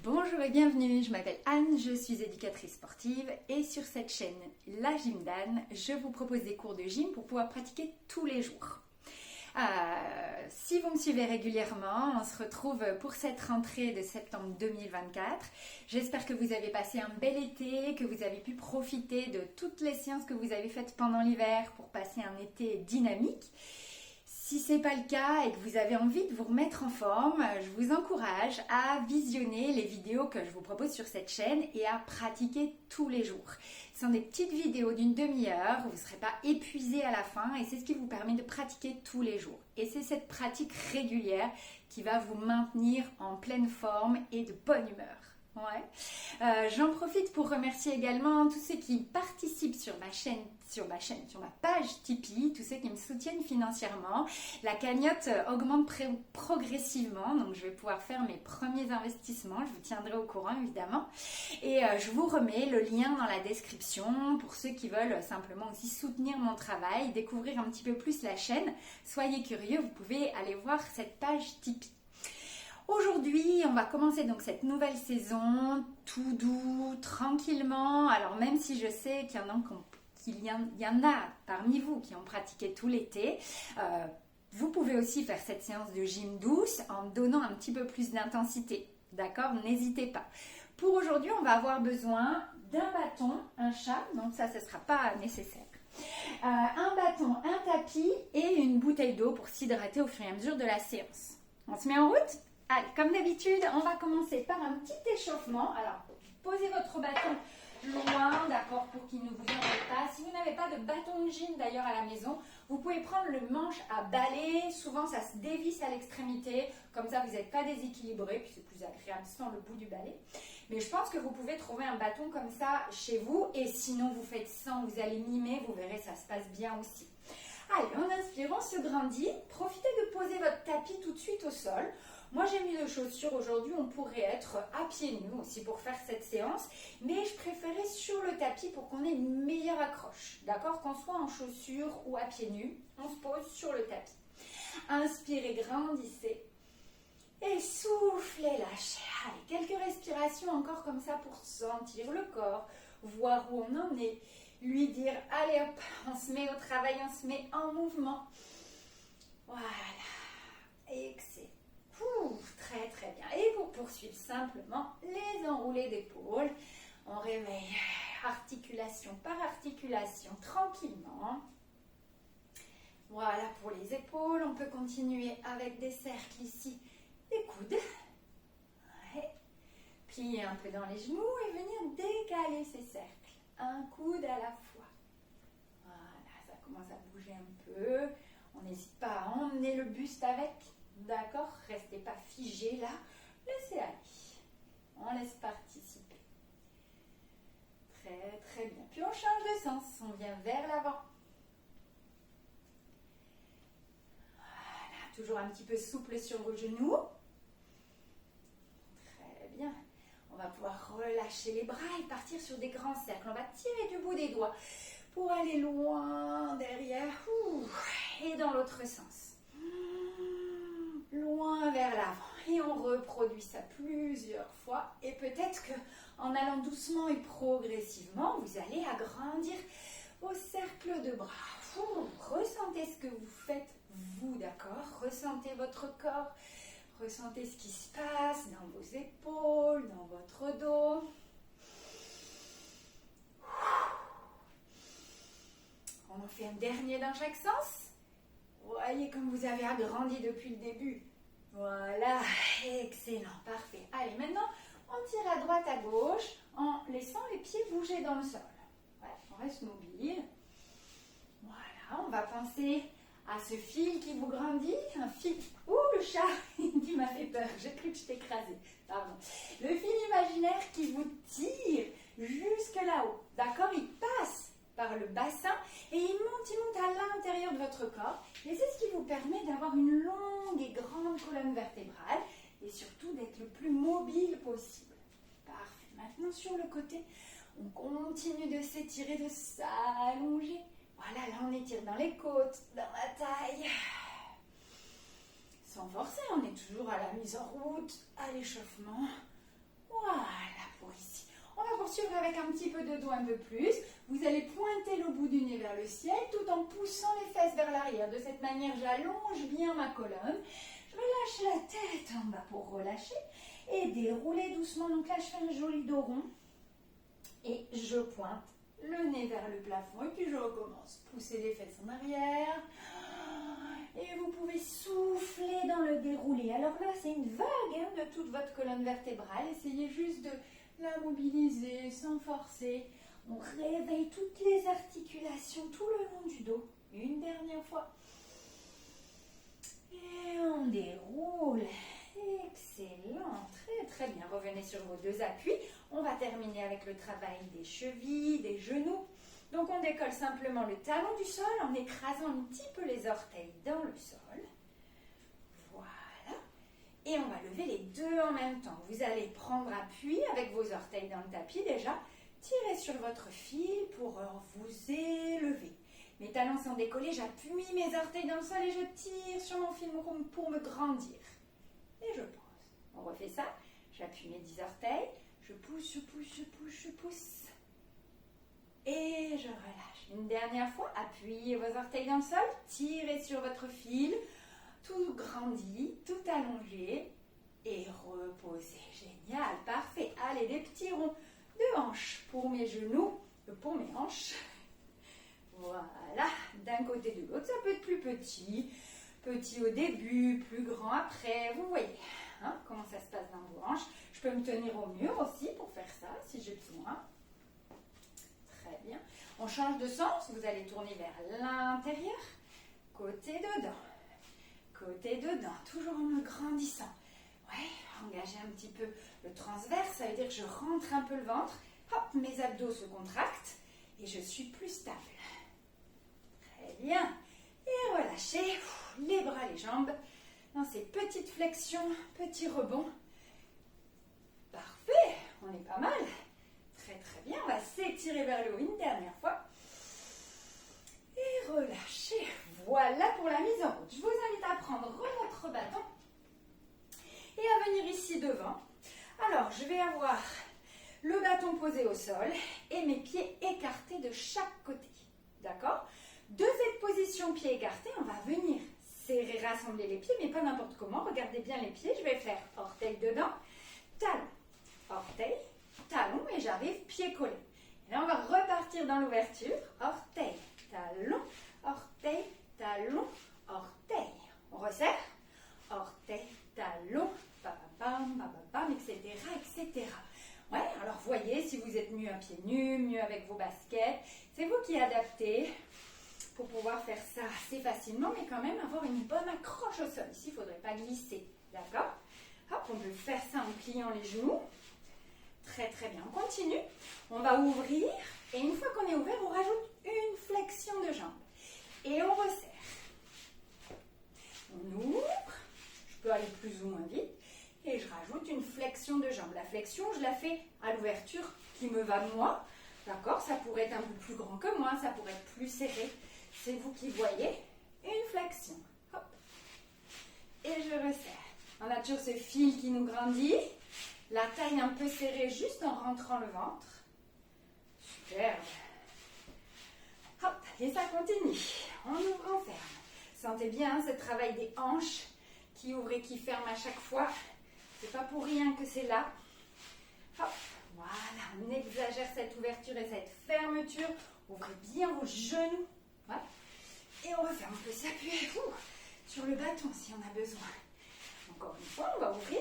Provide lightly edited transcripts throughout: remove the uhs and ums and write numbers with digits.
Bonjour et bienvenue, je m'appelle Anne, je suis éducatrice sportive et sur cette chaîne La Gym d'Anne, je vous propose des cours de gym pour pouvoir pratiquer tous les jours. Si vous me suivez régulièrement, on se retrouve pour cette rentrée de septembre 2024. J'espère que vous avez passé un bel été, que vous avez pu profiter de toutes les séances que vous avez faites pendant l'hiver pour passer un été dynamique. Si ce n'est pas le cas et que vous avez envie de vous remettre en forme, je vous encourage à visionner les vidéos que je vous propose sur cette chaîne et à pratiquer tous les jours. Ce sont des petites vidéos d'une demi-heure, vous ne serez pas épuisé à la fin et c'est ce qui vous permet de pratiquer tous les jours. Et c'est cette pratique régulière qui va vous maintenir en pleine forme et de bonne humeur. Ouais. J'en profite pour remercier également tous ceux qui participent sur ma page Tipeee, tous ceux qui me soutiennent financièrement. La cagnotte augmente progressivement, donc je vais pouvoir faire mes premiers investissements. Je vous tiendrai au courant évidemment. Et je vous remets le lien dans la description pour ceux qui veulent simplement aussi soutenir mon travail, découvrir un petit peu plus la chaîne. Soyez curieux, vous pouvez aller voir cette page Tipeee. Aujourd'hui, on va commencer donc cette nouvelle saison tout doux, tranquillement. Alors même si je sais qu'il y en a parmi vous qui ont pratiqué tout l'été, vous pouvez aussi faire cette séance de gym douce en donnant un petit peu plus d'intensité. D'accord? N'hésitez pas. Pour aujourd'hui, on va avoir besoin d'un bâton, un chat, donc ça ne sera pas nécessaire. Un bâton, un tapis et une bouteille d'eau pour s'hydrater au fur et à mesure de la séance. On se met en route? Allez, comme d'habitude, on va commencer par un petit échauffement. Alors, posez votre bâton loin, d'accord, pour qu'il ne vous embête pas. Si vous n'avez pas de bâton de gym d'ailleurs à la maison, vous pouvez prendre le manche à balai. Souvent, ça se dévisse à l'extrémité. Comme ça, vous n'êtes pas déséquilibré, puis c'est plus agréable sans le bout du balai. Mais je pense que vous pouvez trouver un bâton comme ça chez vous. Et sinon, vous faites sans, vous allez mimer, vous verrez, ça se passe bien aussi. Allez, en inspirant, se grandit. Profitez de poser votre tapis tout de suite au sol. Moi, j'ai mis de chaussures aujourd'hui. On pourrait être à pieds nus aussi pour faire cette séance. Mais je préférais sur le tapis pour qu'on ait une meilleure accroche. D'accord? Qu'on soit en chaussures ou à pieds nus, on se pose sur le tapis. Inspirez, grandissez. Et soufflez, lâchez. Allez, quelques respirations encore comme ça pour sentir le corps, voir où on en est. Lui dire, allez hop, on se met au travail, on se met en mouvement. Voilà. Excellent. Très très bien. Et pour poursuivre simplement, les enroulés d'épaule. On réveille articulation par articulation tranquillement. Voilà pour les épaules. On peut continuer avec des cercles ici. Les coudes. Ouais. Plier un peu dans les genoux et venir décaler ces cercles. Un coude à la fois. Voilà, ça commence à bouger un peu. On n'hésite pas à emmener le buste avec. D'accord? Restez pas figé là. Laissez aller. On laisse participer. Très très bien. Puis on change de sens. On vient vers l'avant. Voilà. Toujours un petit peu souple sur vos genoux. Très bien. On va pouvoir relâcher les bras et partir sur des grands cercles. On va tirer du bout des doigts pour aller loin derrière. Et dans l'autre sens. Loin vers l'avant. Et on reproduit ça plusieurs fois. Et peut-être qu'en allant doucement et progressivement, vous allez agrandir vos cercles de bras. Ressentez ce que vous faites, vous, d'accord? Ressentez votre corps. Ressentez ce qui se passe dans vos épaules, dans votre dos. On en fait un dernier dans chaque sens. Voyez comme vous avez agrandi depuis le début. Voilà, excellent, parfait. Allez, maintenant, on tire à droite, à gauche, en laissant les pieds bouger dans le sol. Ouais, on reste mobile. Voilà, on va penser à ce fil qui vous grandit, un fil... Ouh, le chat qui m'a fait peur, j'ai cru que je t'écrasais. Pardon. Le fil imaginaire qui vous tire jusque là-haut. D'accord? Il passe par le bassin et il monte à l'intérieur de votre corps. Et c'est ce qui vous permet d'avoir une longue et grande colonne vertébrale et surtout d'être le plus mobile possible. Parfait. Maintenant, sur le côté, on continue de s'étirer, de s'allonger. Voilà, là on étire dans les côtes, dans la taille. Sans forcer, on est toujours à la mise en route, à l'échauffement. Voilà pour ici. On va poursuivre avec un petit peu de dos un peu plus. Vous allez pointer le bout du nez vers le ciel tout en poussant les fesses vers l'arrière. De cette manière, j'allonge bien ma colonne. Je relâche la tête en bas pour relâcher et dérouler doucement. Donc là, je fais un joli dos rond et je pointe le nez vers le plafond et puis je recommence. Poussez les fesses en arrière et vous pouvez souffler dans le déroulé. Alors là, c'est une vague de toute votre colonne vertébrale. Essayez juste de la mobiliser sans forcer. On réveille toutes les articulations tout le long du dos. Une dernière fois. Et on déroule. Excellent. Très très bien. Revenez sur vos deux appuis. On va terminer avec le travail des chevilles, des genoux. Donc on décolle simplement le talon du sol en écrasant un petit peu les orteils dans le sol. Voilà. Et on va lever les deux en même temps. Vous allez prendre appui avec vos orteils dans le tapis déjà. Tirez sur votre fil pour vous élever. Mes talons sont décollés, j'appuie mes orteils dans le sol et je tire sur mon fil pour me grandir. Et je pose. On refait ça. J'appuie mes 10 orteils. Je pousse, je pousse, je pousse, je pousse. Et je relâche. Une dernière fois, appuyez vos orteils dans le sol. Tirez sur votre fil. Tout grandi, tout allongé. Et reposez. Génial, parfait. Allez, des petits ronds de hanches pour mes genoux, pour mes hanches. Voilà, d'un côté de l'autre, ça peut être plus petit. Petit au début, plus grand après. Vous voyez comment ça se passe dans vos hanches. Je peux me tenir au mur aussi pour faire ça, si j'ai besoin. Très bien. On change de sens. Vous allez tourner vers l'intérieur. Côté dedans. Côté dedans. Toujours en me grandissant. Ouais, engagez un petit peu le transverse. Ça veut dire que je rentre un peu le ventre. Hop, mes abdos se contractent. Et je suis plus stable. Très bien. Et relâchez les bras, les jambes. Dans ces petites flexions, petits rebonds. Parfait, on est pas mal. Très très bien, on va s'étirer vers le haut une dernière fois. Et relâcher. Voilà pour la mise en route. Je vous invite à prendre votre bâton et à venir ici devant. Alors, je vais avoir le bâton posé au sol et mes pieds écartés de chaque côté. D'accord? De cette position pieds écartés, on va venir serrer, rassembler les pieds, mais pas n'importe comment. Regardez bien les pieds. Je vais faire orteil dedans, talon, orteil, talon, et j'arrive pied collé. Et là, on va repartir dans l'ouverture. Orteil, talon, orteil, talon, orteil. On resserre. Orteil, talon, pam, etc., etc. Ouais, alors voyez si vous êtes mieux à pieds nus, mieux avec vos baskets. C'est vous qui adaptez pour pouvoir faire ça assez facilement, mais quand même avoir une bonne accroche au sol. Ici, il ne faudrait pas glisser. D'accord? Hop, on peut faire ça en pliant les genoux. Très très bien. On continue. On va ouvrir. Et une fois qu'on est ouvert, on rajoute une flexion de jambe. Et on resserre. On ouvre. Je peux aller plus ou moins vite. Et je rajoute une flexion de jambe. La flexion, je la fais à l'ouverture qui me va moi. D'accord? Ça pourrait être un peu plus grand que moi. Ça pourrait être plus serré. C'est vous qui voyez. Une flexion. Hop. Et je resserre. On a toujours ce fil qui nous grandit. La taille un peu serrée juste en rentrant le ventre. Super. Hop. Et ça continue. On ouvre, on ferme. Sentez bien ce travail des hanches qui ouvrent et qui ferment à chaque fois. C'est pas pour rien que c'est là. Hop. Voilà. On exagère cette ouverture et cette fermeture. Ouvrez bien vos genoux. Ouais. Et on referme. On peut s'appuyer sur le bâton si on a besoin. Encore une fois, on va ouvrir,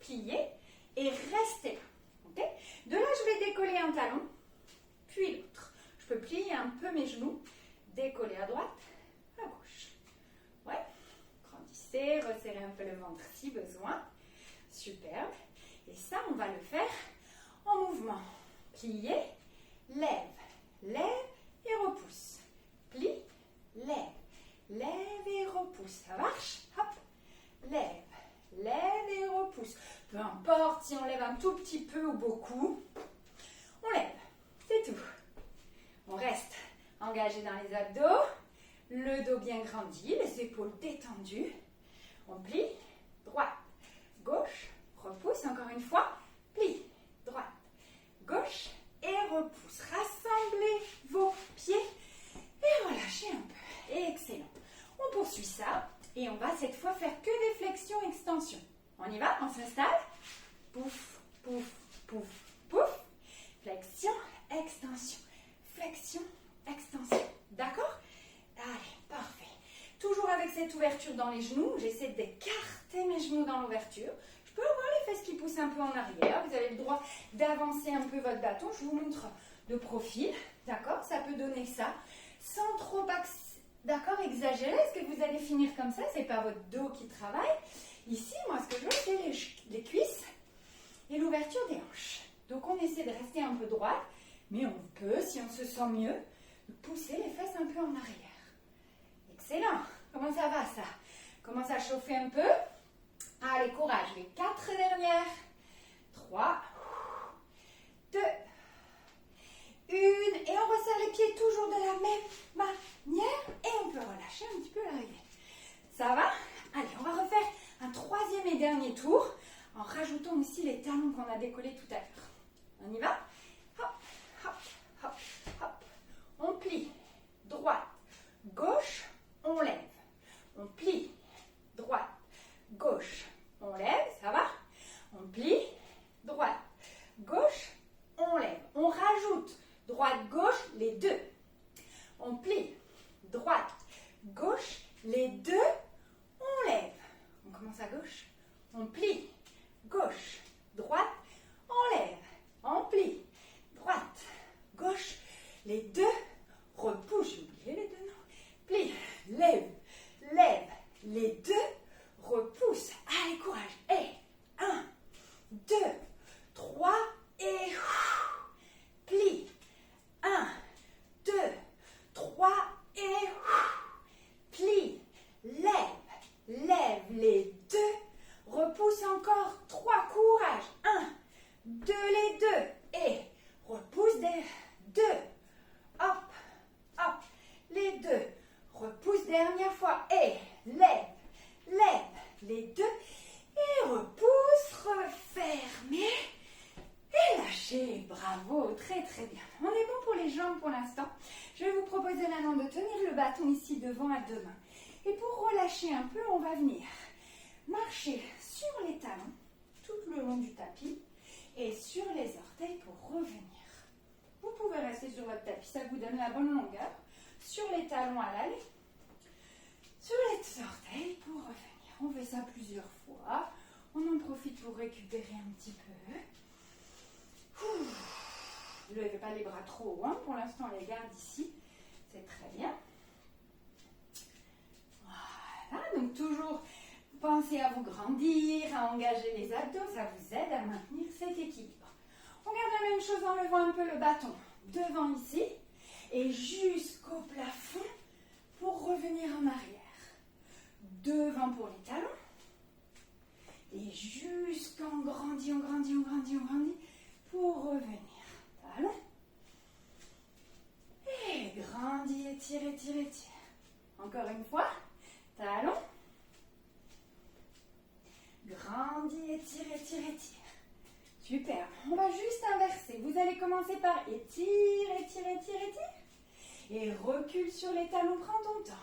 plier et rester là. Okay? De là, je vais décoller un talon, puis l'autre. Je peux plier un peu mes genoux, décoller à droite, à gauche. Ouais. Grandissez, resserrez un peu le ventre si besoin. Superbe. Et ça, on va le faire en mouvement. Plier, lève, lève et repousse. Plie, lève, lève et repousse. Ça marche? Hop. Lève, lève et repousse. Peu importe si on lève un tout petit peu ou beaucoup. On lève, c'est tout. On reste engagé dans les abdos. Le dos bien grandi, les épaules détendues. On plie, droite, gauche, repousse encore une fois. Plie, On y va, on s'installe. Pouf, pouf, pouf, pouf. Flexion, extension. Flexion, extension. D'accord? Allez, parfait. Toujours avec cette ouverture dans les genoux. J'essaie d'écarter mes genoux dans l'ouverture. Je peux avoir les fesses qui poussent un peu en arrière. Vous avez le droit d'avancer un peu votre bâton. Je vous montre de profil. D'accord? Ça peut donner ça. Sans trop exagérer. Est-ce que vous allez finir comme ça? C'est pas votre dos qui travaille. Ici, moi, ce que je veux, c'est les cuisses et l'ouverture des hanches. Donc, on essaie de rester un peu droite, mais on peut, si on se sent mieux, pousser les fesses un peu en arrière. Excellent. Comment ça va, ça? Commence à chauffer un peu. Allez, courage. Les 4 dernières. 3, 2, 1. Et on resserre les pieds toujours de la même manière. Et on peut relâcher un petit peu l'arrivée. Ça va? Allez, on va refaire un 3e et dernier tour en rajoutant aussi les talons qu'on a décollés tout à l'heure. On y va? Hop, hop, hop, hop. On plie. Droite, gauche, on lève. On plie. Droite, gauche, on lève. Ça va? On plie. Droite, gauche, on lève. On rajoute droite, gauche, les deux. On plie. Droite, gauche, les deux. On lève. On commence à gauche. On plie. Gauche, droite, on lève. On plie. Droite, gauche, les deux. Repousse. J'ai oublié les deux, non? Plie. Lève. Lève. Les deux. Repousse. Allez, courage. Et 1, 2, 3 et plie. 1, 2, 3 et plie. Lève. Lève les deux. Repousse encore. 3. Courage. 1, 2, les deux. Et repousse des deux. Hop, hop. Les deux. Repousse dernière fois. Et lève. Lève les deux. Et repousse. Refermez. Et lâchez. Bravo. Très, très bien. On est bon pour les jambes pour l'instant. Je vais vous proposer maintenant de tenir le bâton ici devant à deux mains. Et pour relâcher un peu, on va venir marcher sur les talons tout le long du tapis et sur les orteils pour revenir. Vous pouvez rester sur votre tapis, ça vous donne la bonne longueur. Sur les talons à l'aller, sur les orteils pour revenir. On fait ça plusieurs fois. On en profite pour récupérer un petit peu. Ne levez pas les bras trop haut, hein. Pour l'instant, on les garde ici. C'est très bien. Voilà, donc toujours pensez à vous grandir, à engager les abdos, ça vous aide à maintenir cet équilibre. On garde la même chose en levant un peu le bâton devant ici et jusqu'au plafond pour revenir en arrière. Devant pour les talons et jusqu'en grandit, on grandit, on grandit, on grandit pour revenir. Talons et grandit, étire, étire, étire. Encore une fois, talons. Grandis, étire, étire, étire. Super. On va juste inverser. Vous allez commencer par étire, étire, étire, étire. Et recule sur les talons. Prends ton temps.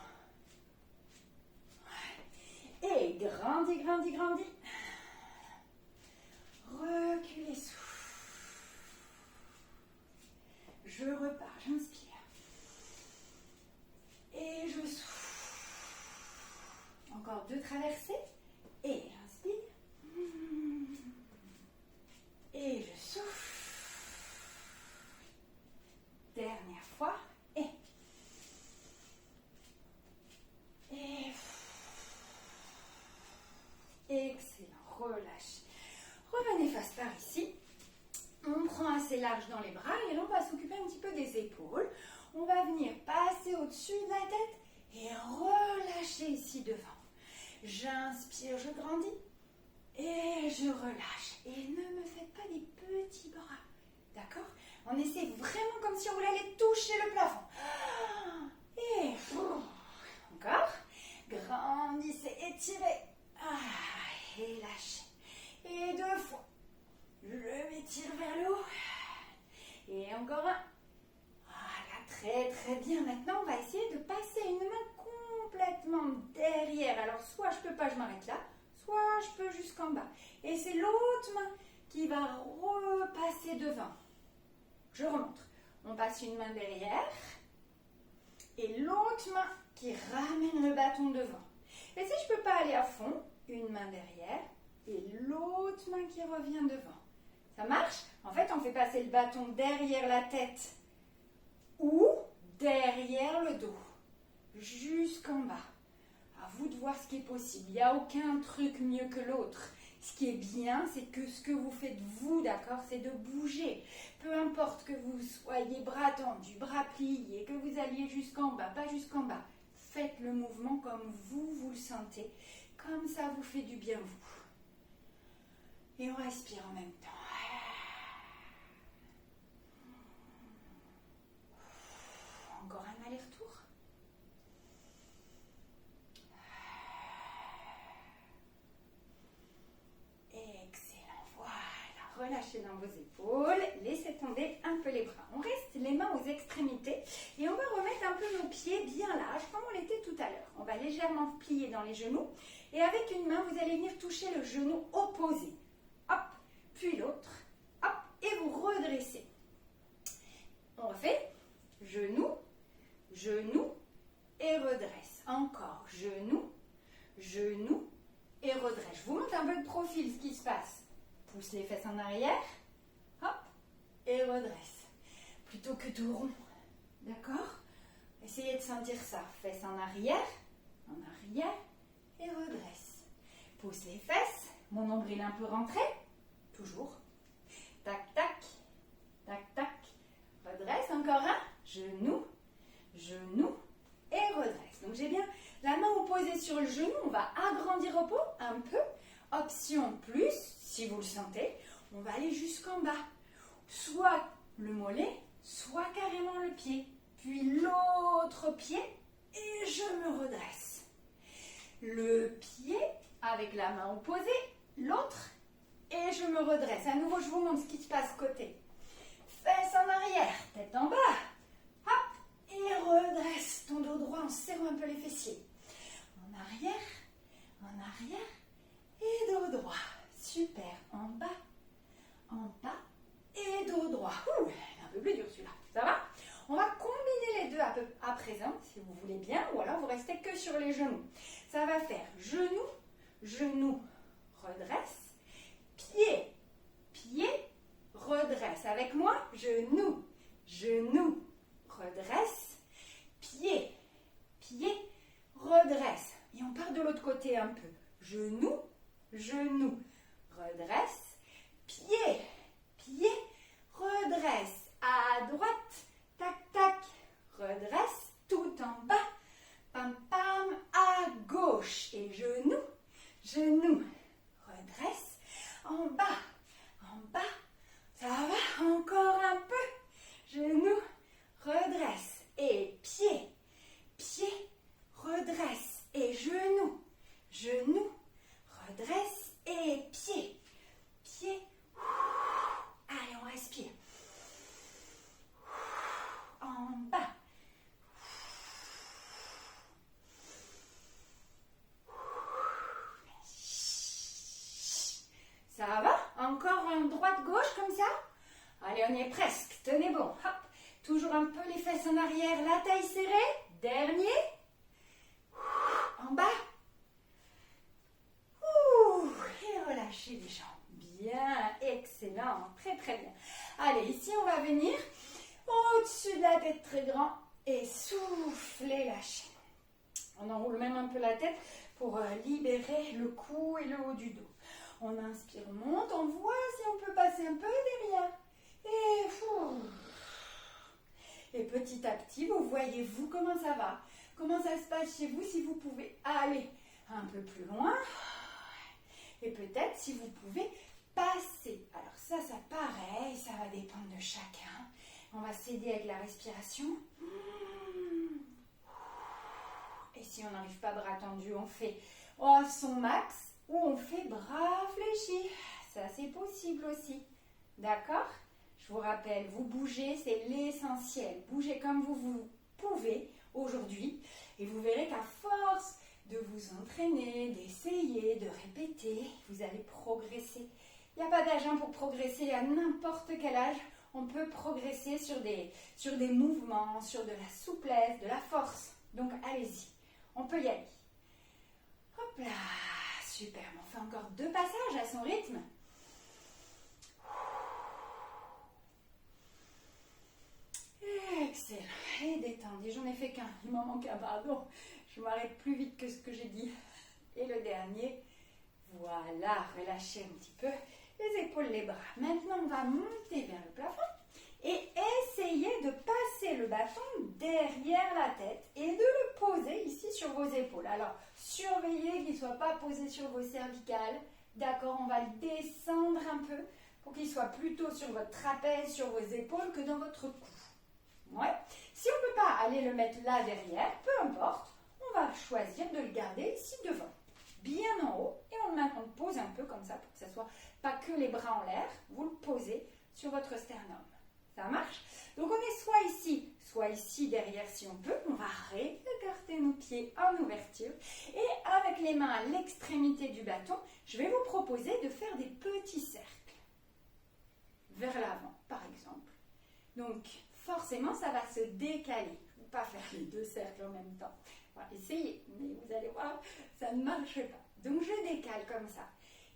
Et grandis, grandis, grandis. Reculez, souffle. Je repars, j'inspire. Et je souffle. Encore 2 traversées. Et j'inspire. Et je souffle. Dernière fois. Et. Excellent. Relâche. Revenez face par ici. On prend assez large dans les bras et là on va s'occuper un petit peu des épaules. On va venir passer au-dessus de la tête et relâcher ici devant. J'inspire, je grandis et je relâche. Et ne me faites pas des petits bras. D'accord? On essaie vraiment comme si on voulait aller toucher le plafond. Et encore. Grandissez, étirez. Et lâchez. Et 2 fois. Je m'étire vers le haut. Et encore un. Voilà, très très bien. Maintenant, on va essayer de passer une main complètement derrière. Alors, soit je peux pas, je m'arrête là. fois je peux jusqu'en bas. Et c'est l'autre main qui va repasser devant. Je remonte. On passe une main derrière et l'autre main qui ramène le bâton devant. Et si je ne peux pas aller à fond, une main derrière et l'autre main qui revient devant. Ça marche? En fait, on fait passer le bâton derrière la tête ou derrière le dos, jusqu'en bas. À vous de voir ce qui est possible. Il n'y a aucun truc mieux que l'autre. Ce qui est bien, c'est que ce que vous faites vous, d'accord, c'est de bouger. Peu importe que vous soyez bras tendus, bras pliés, que vous alliez jusqu'en bas, pas jusqu'en bas. Faites le mouvement comme vous le sentez. Comme ça vous fait du bien vous. Et on respire en même temps. Encore un aller-retour. Excellent, voilà. Relâchez dans vos épaules, laissez tomber un peu les bras. On reste les mains aux extrémités et on va remettre un peu nos pieds bien larges comme on l'était tout à l'heure. On va légèrement plier dans les genoux et avec une main, vous allez venir toucher le genou opposé. Hop, puis l'autre, hop, et vous redressez. On refait, genou, genou et redresse. Encore, genou, genou et redresse. Je vous montre un peu de profil ce qui se passe. Pousse les fesses en arrière, hop, et redresse. Plutôt que tout rond, d'accord? Essayez de sentir ça. Fesses en arrière et redresse. Pousse les fesses, mon nombril un peu rentré, toujours. Tac, tac, tac, tac. Redresse, encore un, genou, genou et redresse. Donc j'ai bien la main opposée sur le genou, on va agrandir au pot un peu. Option plus, si vous le sentez, on va aller jusqu'en bas. Soit le mollet, soit carrément le pied. Puis l'autre pied et je me redresse. Le pied avec la main opposée, l'autre et je me redresse. À nouveau, je vous montre ce qui se passe côté. Fesses en arrière, tête en bas. Hop, et redresse ton dos droit en serrant un peu les fessiers. En arrière et dos droit. Super, en bas et dos droit. Ouh, un peu plus dur celui-là. Ça va? On va combiner les deux à présent, si vous voulez bien, ou alors vous restez que sur les genoux. Ça va faire genou, genou, redresse, pied, pied, redresse. Avec moi, genou, genou, redresse, pied, pied, redresse. Et on part de l'autre côté un peu. Genou, genou, redresse, pied, pied, redresse. À droite, tac, tac, redresse, tout en bas, pam, pam, à gauche. Et genou, genou, redresse, en bas, ça va, encore un peu, genou, redresse, et pied, pied, redresse, et genou, genou, redresse, et pied, pied, allez, on respire. En bas. Ça va? Encore un droite-gauche comme ça? Allez, on y est presque. Tenez bon. Hop. Toujours un peu les fesses en arrière, la taille serrée. Dernier. En bas. Et relâchez les jambes. Bien, excellent. Très, très bien. Allez, ici, on va venir au-dessus de la tête très grand et souffler, lâcher. On enroule même un peu la tête pour libérer le cou et le haut du dos. On inspire, on monte, on voit si on peut passer un peu derrière. Et petit à petit, vous voyez vous comment ça va. Comment ça se passe chez vous si vous pouvez aller un peu plus loin. Et peut-être si vous pouvez passer. Alors ça pareil, ça va dépendre de chacun. On va s'aider avec la respiration. Et si on n'arrive pas bras tendus, on fait à son max ou on fait bras fléchis. Ça, c'est possible aussi. D'accord? Je vous rappelle, vous bougez, c'est l'essentiel. Bougez comme vous pouvez aujourd'hui. Et vous verrez qu'à force de vous entraîner, d'essayer, de répéter. Vous allez progresser. Il n'y a pas d'âge pour progresser. À n'importe quel âge, on peut progresser sur des mouvements, sur de la souplesse, de la force. Donc allez-y, on peut y aller. Hop là, super. On fait encore 2 passages à son rythme. Excellent. Et détendu. J'en ai fait qu'un. Il m'en manque un, pardon. Je m'arrête plus vite que ce que j'ai dit. Et le dernier. Voilà. Relâchez un petit peu les épaules, les bras. Maintenant, on va monter vers le plafond et essayer de passer le bâton derrière la tête et de le poser ici sur vos épaules. Alors, surveillez qu'il ne soit pas posé sur vos cervicales. D'accord, on va le descendre un peu pour qu'il soit plutôt sur votre trapèze, sur vos épaules que dans votre cou. Ouais. Si on ne peut pas aller le mettre là derrière, peu importe, on va choisir de le garder ici devant, bien en haut, et on le pose un peu comme ça pour que ça soit pas que les bras en l'air, vous le posez sur votre sternum. Ça marche? Donc on est soit ici derrière si on peut, on va regarder nos pieds en ouverture, et avec les mains à l'extrémité du bâton, je vais vous proposer de faire des petits cercles, vers l'avant par exemple. Donc, forcément, ça va se décaler. Ne pas faire les 2 cercles en même temps. On va essayer, mais vous allez voir, ça ne marche pas. Donc, je décale comme ça.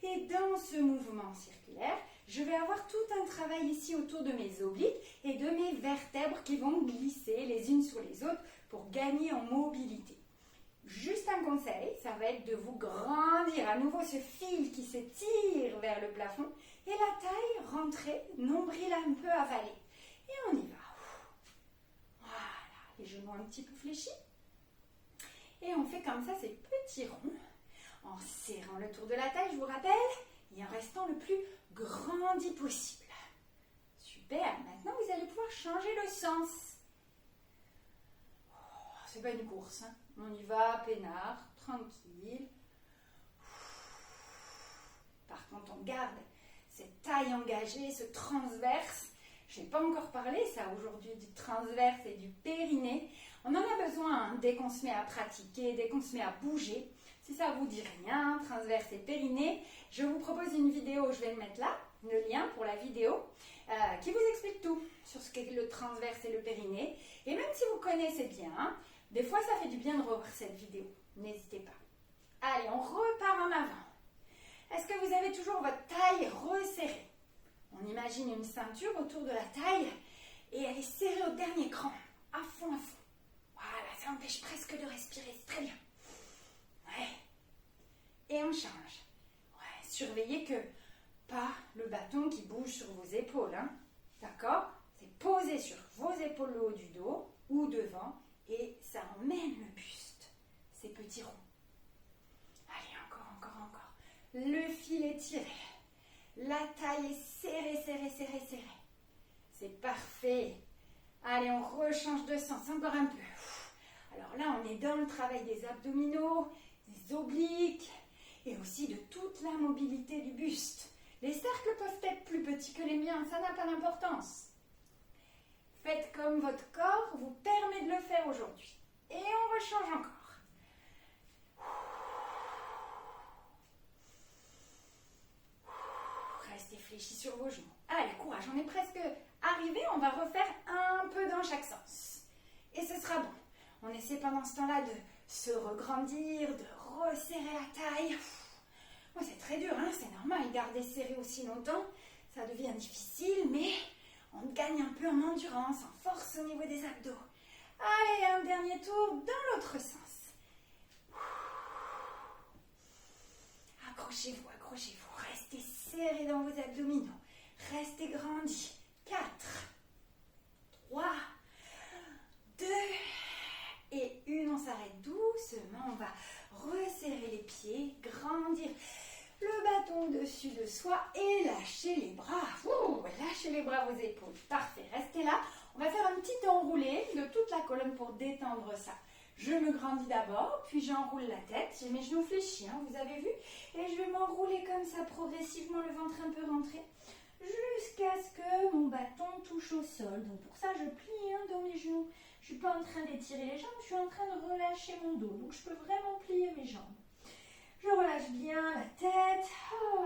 Et dans ce mouvement circulaire, je vais avoir tout un travail ici autour de mes obliques et de mes vertèbres qui vont glisser les unes sur les autres pour gagner en mobilité. Juste un conseil, ça va être de vous grandir à nouveau ce fil qui s'étire vers le plafond et la taille rentrer, nombril un peu avalé. Et on y va. Voilà, les genoux un petit peu fléchis. Et on fait comme ça ces petits ronds, en serrant le tour de la taille, je vous rappelle, et en restant le plus grandi possible. Super, maintenant vous allez pouvoir changer le sens. Oh, c'est pas une course, hein. On y va, peinard, tranquille. Par contre, on garde cette taille engagée, ce transverse. Je n'ai pas encore parlé, ça, aujourd'hui, du transverse et du périnée. On en a besoin hein, dès qu'on se met à pratiquer, dès qu'on se met à bouger. Si ça ne vous dit rien, transverse et périnée, je vous propose une vidéo, je vais le mettre là, le lien pour la vidéo, qui vous explique tout sur ce qu'est le transverse et le périnée. Et même si vous connaissez bien, des fois ça fait du bien de revoir cette vidéo. N'hésitez pas. Allez, on repart en avant. Est-ce que vous avez toujours votre taille resserrée? On imagine une ceinture autour de la taille et elle est serrée au dernier cran, à fond, à fond. Voilà, ça empêche presque de respirer, c'est très bien. Ouais. Et on change. Ouais, surveillez que pas le bâton qui bouge sur vos épaules, hein. D'accord? C'est posé sur vos épaules le haut du dos ou devant et ça emmène le buste, ces petits ronds. Allez, encore, encore, encore. Le fil est tiré. La taille est serrée, serrée, serrée, serrée. C'est parfait. Allez, on rechange de sens, encore un peu. Alors là, on est dans le travail des abdominaux, des obliques et aussi de toute la mobilité du buste. Les cercles peuvent être plus petits que les miens, ça n'a pas d'importance. Faites comme votre corps vous permet de le faire aujourd'hui. Et on rechange encore. Restez fléchis sur vos genoux. Allez, courage, on est presque arrivé. On va refaire un peu dans chaque sens. Et ce sera bon. On essaie pendant ce temps-là de se regrandir, de resserrer la taille. Bon, c'est très dur, hein, c'est normal. Garder serré aussi longtemps, ça devient difficile, mais on gagne un peu en endurance, en force au niveau des abdos. Allez, un dernier tour dans l'autre sens. Accrochez-vous, accrochez-vous. Restez serré dans vos abdominaux. Restez grandis. 4, 3, 2 et 1. On s'arrête doucement. On va resserrer les pieds, grandir le bâton au-dessus de soi et lâcher les bras. Lâchez les bras, vos épaules. Parfait. Restez là. On va faire un petit enroulé de toute la colonne pour détendre ça. Je me grandis d'abord, puis j'enroule la tête. J'ai mes genoux fléchis, hein, vous avez vu? Et je vais m'enrouler comme ça progressivement, le ventre un peu rentré, jusqu'à ce que mon bâton touche au sol. Donc pour ça, je plie dans mes genoux. Je ne suis pas en train d'étirer les jambes, je suis en train de relâcher mon dos. Donc, je peux vraiment plier mes jambes. Je relâche bien la tête.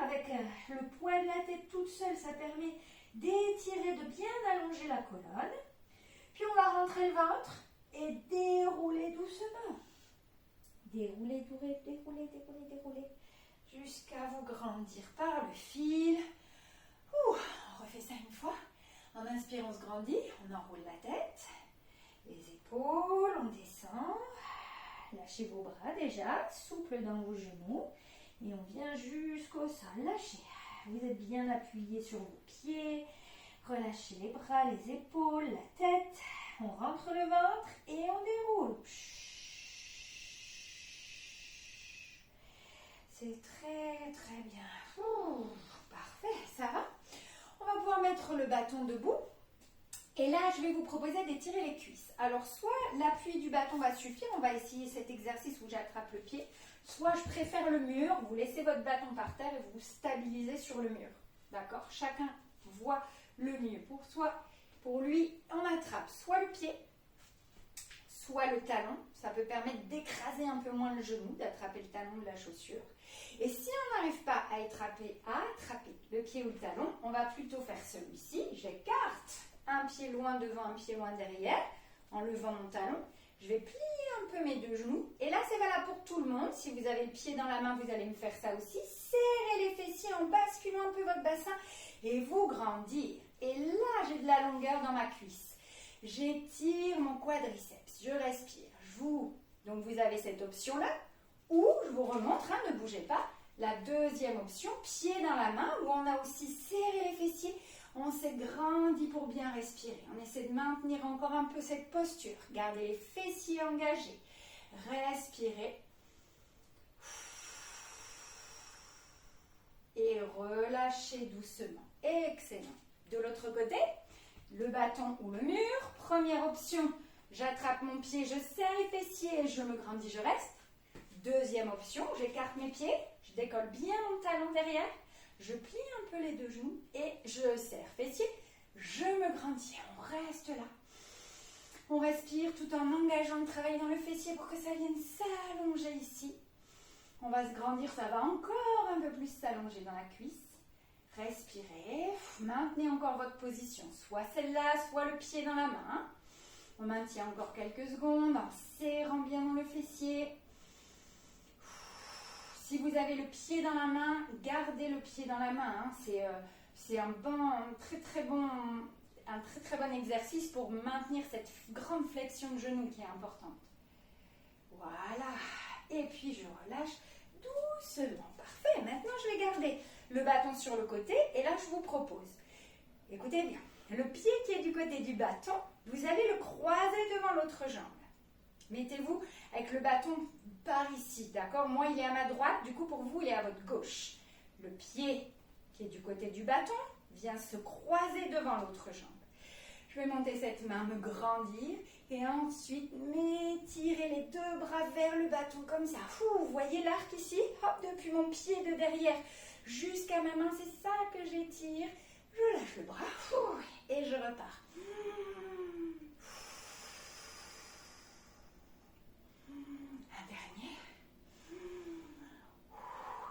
Avec le poids de la tête toute seule, ça permet d'étirer, de bien allonger la colonne. Puis, on va rentrer le ventre et dérouler doucement. Dérouler, dérouler. Jusqu'à vous grandir par le fil. On refait ça une fois. En inspirant, on se grandit, on enroule la tête, les épaules, on descend. Lâchez vos bras déjà, souple dans vos genoux. Et on vient jusqu'au sol, lâchez. Vous êtes bien appuyé sur vos pieds. Relâchez les bras, les épaules, la tête. On rentre le ventre et on déroule. C'est très très bien. Parfait, ça va. On va pouvoir mettre le bâton debout. Et là, je vais vous proposer d'étirer les cuisses. Alors, soit l'appui du bâton va suffire, on va essayer cet exercice où j'attrape le pied. Soit je préfère le mur, vous laissez votre bâton par terre et vous vous stabilisez sur le mur. D'accord? Chacun voit le mieux. Pour lui, on attrape soit le pied, soit le talon. Ça peut permettre d'écraser un peu moins le genou, d'attraper le talon de la chaussure. Et si on n'arrive pas à attraper le pied ou le talon, on va plutôt faire celui-ci. J'écarte un pied loin devant, un pied loin derrière, en levant mon talon. Je vais plier un peu mes deux genoux. Et là, c'est valable pour tout le monde. Si vous avez le pied dans la main, vous allez me faire ça aussi. Serrez les fessiers en basculant un peu votre bassin et vous grandir. Et là, j'ai de la longueur dans ma cuisse. J'étire mon quadriceps. Je respire. Donc, vous avez cette option-là. Ou, je vous remontre, ne bougez pas. La deuxième option, pied dans la main, où on a aussi serré les fessiers. On s'est grandi pour bien respirer. On essaie de maintenir encore un peu cette posture. Gardez les fessiers engagés. Respirez. Et relâchez doucement. Excellent. De l'autre côté, le bâton ou le mur. Première option, j'attrape mon pied, je serre les fessiers, je me grandis, je reste. Deuxième option, j'écarte mes pieds, je décolle bien mon talon derrière. Je plie un peu les deux genoux et je serre fessiers, je me grandis. On reste là. On respire tout en engageant le travail dans le fessier pour que ça vienne s'allonger ici. On va se grandir, ça va encore un peu plus s'allonger dans la cuisse. Respirez, maintenez encore votre position, soit celle-là, soit le pied dans la main. On maintient encore quelques secondes en serrant bien dans le fessier. Si vous avez le pied dans la main, gardez le pied dans la main. C'est un très très bon exercice pour maintenir cette grande flexion de genou qui est importante. Voilà. Et puis je relâche doucement. Parfait. Maintenant, je vais garder le bâton sur le côté. Et là, je vous propose, écoutez bien, le pied qui est du côté du bâton, vous allez le croiser devant l'autre jambe. Mettez-vous avec le bâton par ici, d'accord? Moi, il est à ma droite, du coup, pour vous, il est à votre gauche. Le pied qui est du côté du bâton vient se croiser devant l'autre jambe. Je vais monter cette main, me grandir et ensuite m'étirer les deux bras vers le bâton comme ça. Vous voyez l'arc ici? Hop, depuis mon pied de derrière jusqu'à ma main, c'est ça que j'étire. Je lâche le bras et je repars.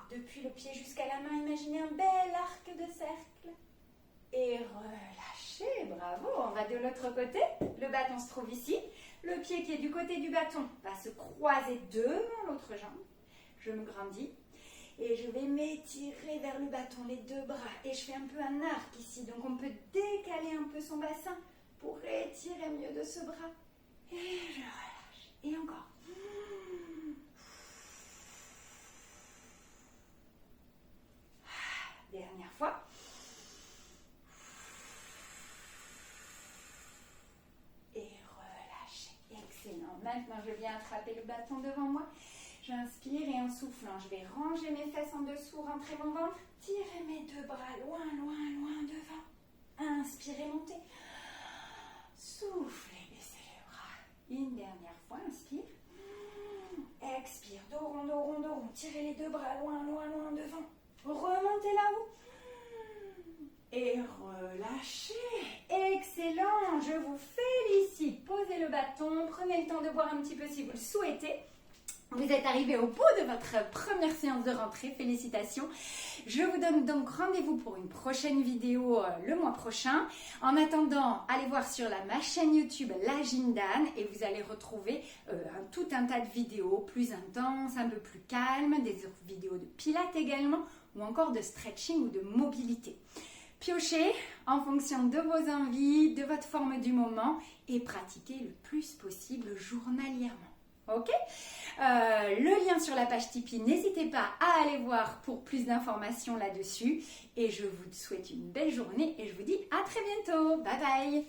Depuis le pied jusqu'à la main, imaginez un bel arc de cercle. Et relâchez, bravo. On va de l'autre côté. Le bâton se trouve ici. Le pied qui est du côté du bâton va se croiser devant l'autre jambe. Je me grandis. Et je vais m'étirer vers le bâton, les deux bras. Et je fais un peu un arc ici. Donc on peut décaler un peu son bassin pour étirer mieux de ce bras. Et je relâche. Et encore. Dernière fois. Et relâchez. Excellent. Maintenant, je viens attraper le bâton devant moi. J'inspire et en soufflant, je vais ranger mes fesses en dessous, rentrer mon ventre. Tirez mes deux bras loin, loin, loin devant. Inspirez, montez. Soufflez, baissez les bras. Une dernière fois, inspire. Expire, dos rond, dos rond, dos rond. Tirez les deux bras loin, loin, loin devant. Remontez là-haut. Et relâchez. Excellent. Je vous félicite. Posez le bâton temps de boire un petit peu si vous le souhaitez. Vous êtes arrivé au bout de votre première séance de rentrée, félicitations. Je vous donne donc rendez-vous pour une prochaine vidéo le mois prochain. En attendant, allez voir sur ma chaîne YouTube La Gym d'Anne et vous allez retrouver tout un tas de vidéos plus intenses, un peu plus calmes, des vidéos de pilates également ou encore de stretching ou de mobilité. Piochez en fonction de vos envies, de votre forme du moment et pratiquez le plus possible journalièrement. Ok, le lien sur la page Tipeee, n'hésitez pas à aller voir pour plus d'informations là-dessus. Et je vous souhaite une belle journée et je vous dis à très bientôt. Bye bye.